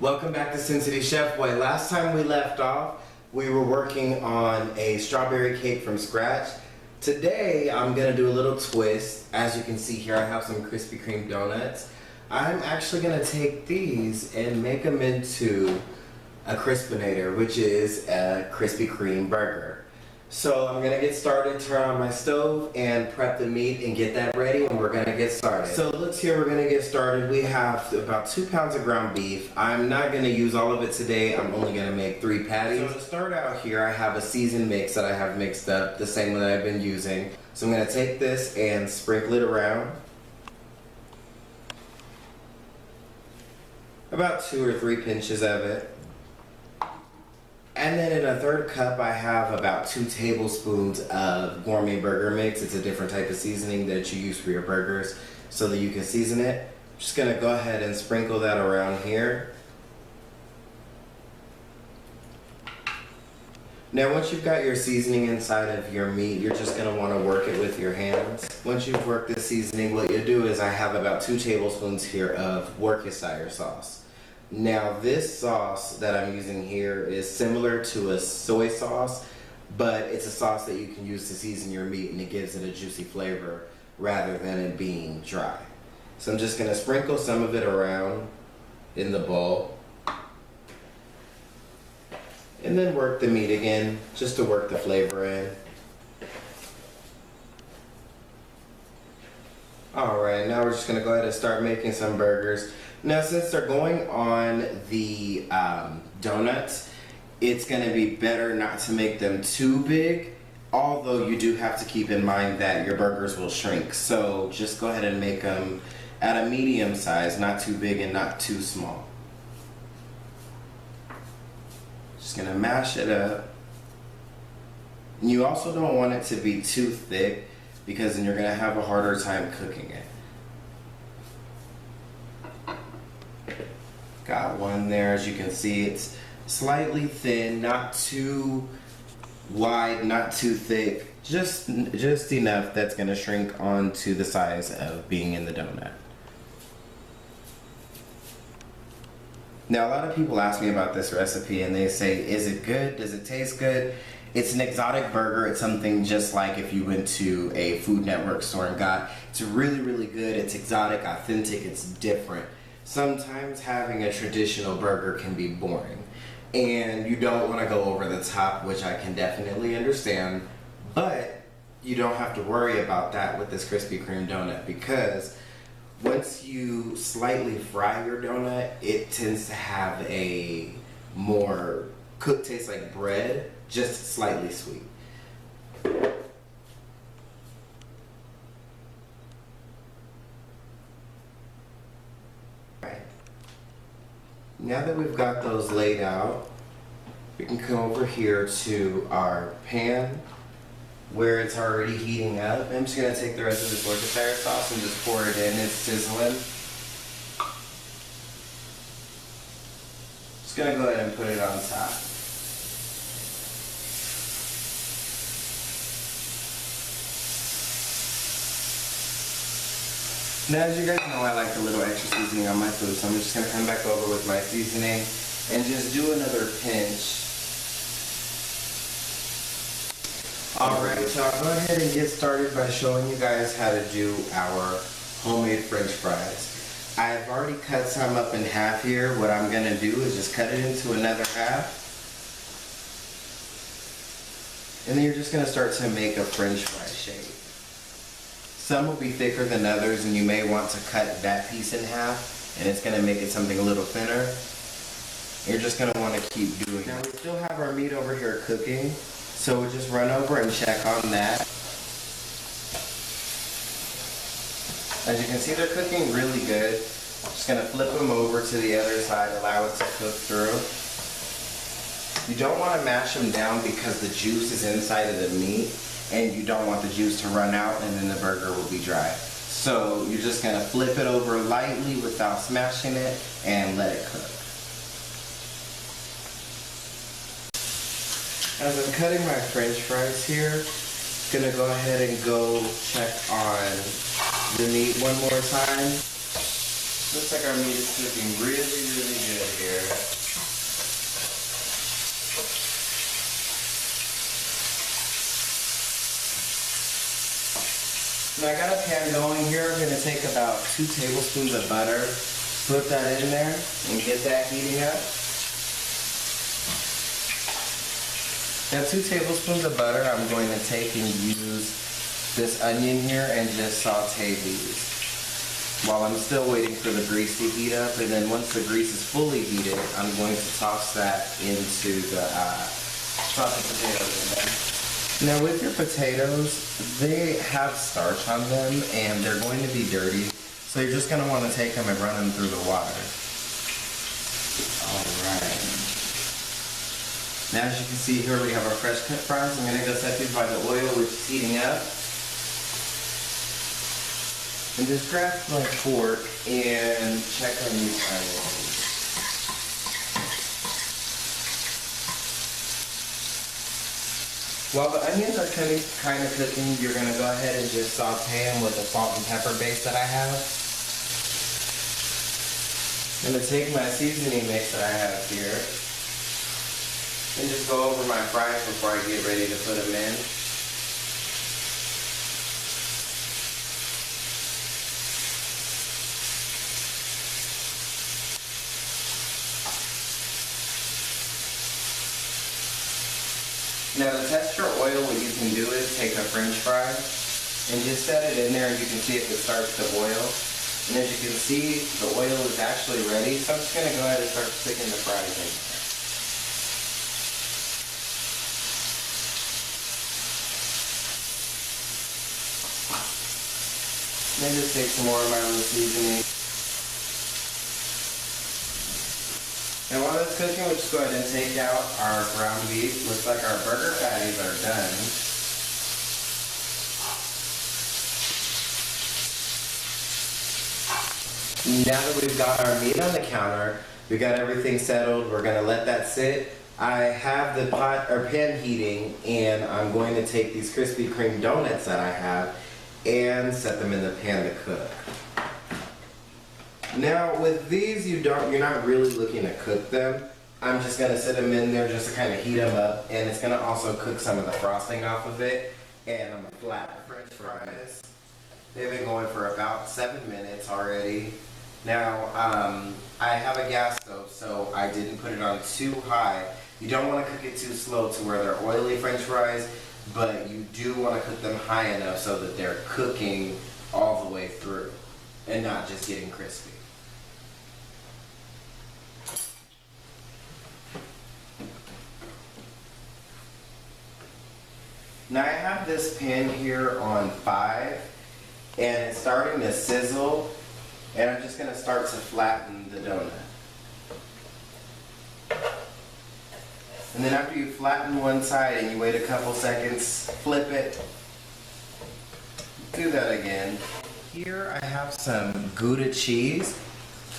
Welcome back to Sin City Chef Boy. Last time we left off, we were working on a strawberry cake from scratch. Today, I'm gonna do a little twist. As you can see here, I have some Krispy Kreme donuts. I'm actually gonna take these and make them into a Crispinator, which is a Krispy Kreme burger. So I'm gonna get started, turn on my stove and prep the meat and get that ready, and we're gonna get started. So looks here, we're gonna get started. We have about 2 pounds of ground beef. I'm not gonna use all of it today. I'm only gonna make 3 patties. So to start out here, I have a seasoned mix that I have mixed up, the same one that I've been using. So I'm gonna take this and sprinkle it around. About 2 or 3 pinches of it. And then in a third cup, I have about 2 tablespoons of gourmet burger mix. It's a different type of seasoning that you use for your burgers so that you can season it. I'm just gonna go ahead and sprinkle that around here. Now once you've got your seasoning inside of your meat, you're just gonna wanna work it with your hands. Once you've worked the seasoning, what you do is I have about 2 tablespoons here of Worcestershire sauce. Now this sauce that I'm using here is similar to a soy sauce, but it's a sauce that you can use to season your meat and it gives it a juicy flavor rather than it being dry. So I'm just gonna sprinkle some of it around in the bowl and then work the meat again just to work the flavor in. Alright, now we're just gonna go ahead and start making some burgers. Now since they're going on the donuts, it's going to be better not to make them too big, although you do have to keep in mind that your burgers will shrink. So just go ahead and make them at a medium size, not too big and not too small. Just going to mash it up. And you also don't want it to be too thick because then you're going to have a harder time cooking it. Got one there, as you can see. It's slightly thin, not too wide, not too thick, just enough that's gonna shrink onto the size of being in the donut. Now a lot of people ask me about this recipe and they say, is it good? Does it taste good? It's an exotic burger. It's something just like if you went to a Food Network store and got. It's really, really good. It's exotic, authentic, it's different. Sometimes having a traditional burger can be boring and you don't want to go over the top, which I can definitely understand, but you don't have to worry about that with this Krispy Kreme donut because once you slightly fry your donut, it tends to have a more cooked taste like bread, just slightly sweet. Now that we've got those laid out, we can come over here to our pan where it's already heating up. I'm just going to take the rest of this Worcestershire sauce and just pour it in. It's sizzling. Just going to go ahead and put it on top. Now, as you guys know, I like a little extra seasoning on my food, so I'm just going to come back over with my seasoning and just do another pinch. Alright, so I'll go ahead and get started by showing you guys how to do our homemade French fries. I've already cut some up in half here. What I'm going to do is just cut it into another half. And then you're just going to start to make a French fry shape. Some will be thicker than others and you may want to cut that piece in half and it's going to make it something a little thinner. You're just going to want to keep doing it. Now we still have our meat over here cooking, so we'll just run over and check on that. As you can see, they're cooking really good. Just going to flip them over to the other side, allow it to cook through. You don't want to mash them down because the juice is inside of the meat. And you don't want the juice to run out and then the burger will be dry. So you're just gonna flip it over lightly without smashing it and let it cook. As I'm cutting my French fries here, gonna go ahead and go check on the meat one more time. Looks like our meat is cooking really, really good here. Now I got a pan going here. I'm going to take about 2 tablespoons of butter, put that in there, and get that heating up. Now 2 tablespoons of butter, I'm going to take and use this onion here and just saute these while I'm still waiting for the grease to heat up. And then once the grease is fully heated, I'm going to toss that into the sauteed potatoes in there. Now with your potatoes, they have starch on them and they're going to be dirty. So you're just going to want to take them and run them through the water. Alright. Now as you can see here, we have our fresh cut fries. I'm going to go set these by the oil, which is heating up. And just grab my fork and check on these onions. While the onions are kind of cooking, you're going to go ahead and just saute them with the salt and pepper base that I have. I'm going to take my seasoning mix that I have here and just go over my fries before I get ready to put them in. Now to test your oil, what you can do is take a french fry and just set it in there and you can see if it starts to boil. And as you can see, the oil is actually ready, so I'm just going to go ahead and start sticking the fries in there. Then just take some more of my little seasoning. And while that's cooking, we'll just go ahead and take out our ground beef. Looks like our burger patties are done. Now that we've got our meat on the counter, we got everything settled, we're gonna let that sit. I have the pan heating, and I'm going to take these Krispy Kreme donuts that I have and set them in the pan to cook. Now with these, you're not really looking to cook them. I'm just gonna set them in there just to kind of heat them up, and it's gonna also cook some of the frosting off of it. And I'm gonna flatten the French fries. They've been going for about 7 minutes already. Now I have a gas stove, so I didn't put it on too high. You don't want to cook it too slow to where they're oily French fries, but you do want to cook them high enough so that they're cooking all the way through and not just getting crispy. Now I have this pan here on 5 and it's starting to sizzle, and I'm just going to start to flatten the donut. And then after you flatten one side and you wait a couple seconds, flip it. Do that again. Here I have some Gouda cheese.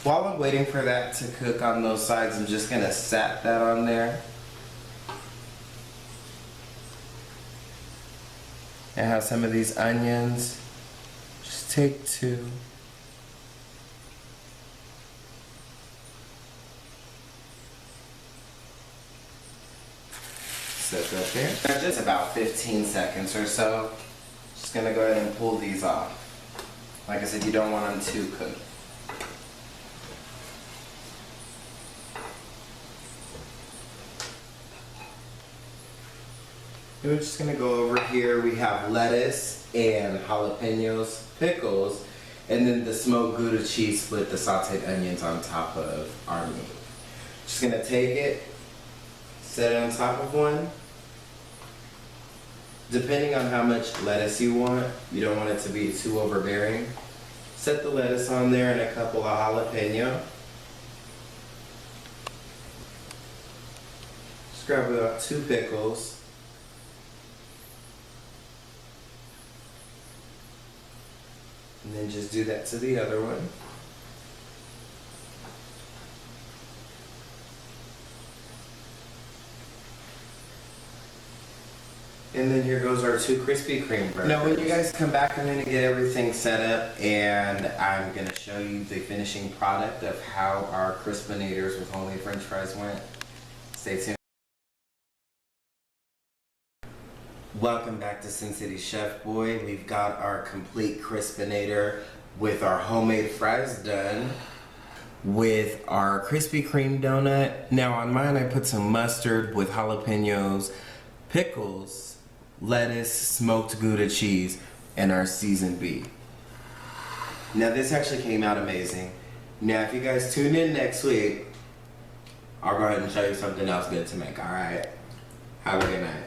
While I'm waiting for that to cook on those sides, I'm just going to set that on there. I have some of these onions. Just take 2. Set that there. Just about 15 seconds or so. Just gonna go ahead and pull these off. Like I said, you don't want them too cooked. We're just gonna go over here. We have lettuce and jalapenos, pickles, and then the smoked Gouda cheese with the sauteed onions on top of our meat. Just gonna take it, set it on top of one. Depending on how much lettuce you want, you don't want it to be too overbearing. Set the lettuce on there and a couple of jalapeno. Just grab about 2 pickles. And then just do that to the other one. And then here goes our 2 Krispy Kreme burgers. Now when you guys come back, I'm gonna get everything set up and I'm gonna show you the finishing product of how our Crispinators with homemade french fries went. Stay tuned. Welcome back to Sin City Chef Boy. We've got our complete Crispinator with our homemade fries done, with our Krispy Kreme donut. Now on mine I put some mustard with jalapenos, pickles, lettuce, smoked Gouda cheese, and our seasoned beef. Now this actually came out amazing. Now if you guys tune in next week, I'll go ahead and show you something else good to make, alright? Have a good night.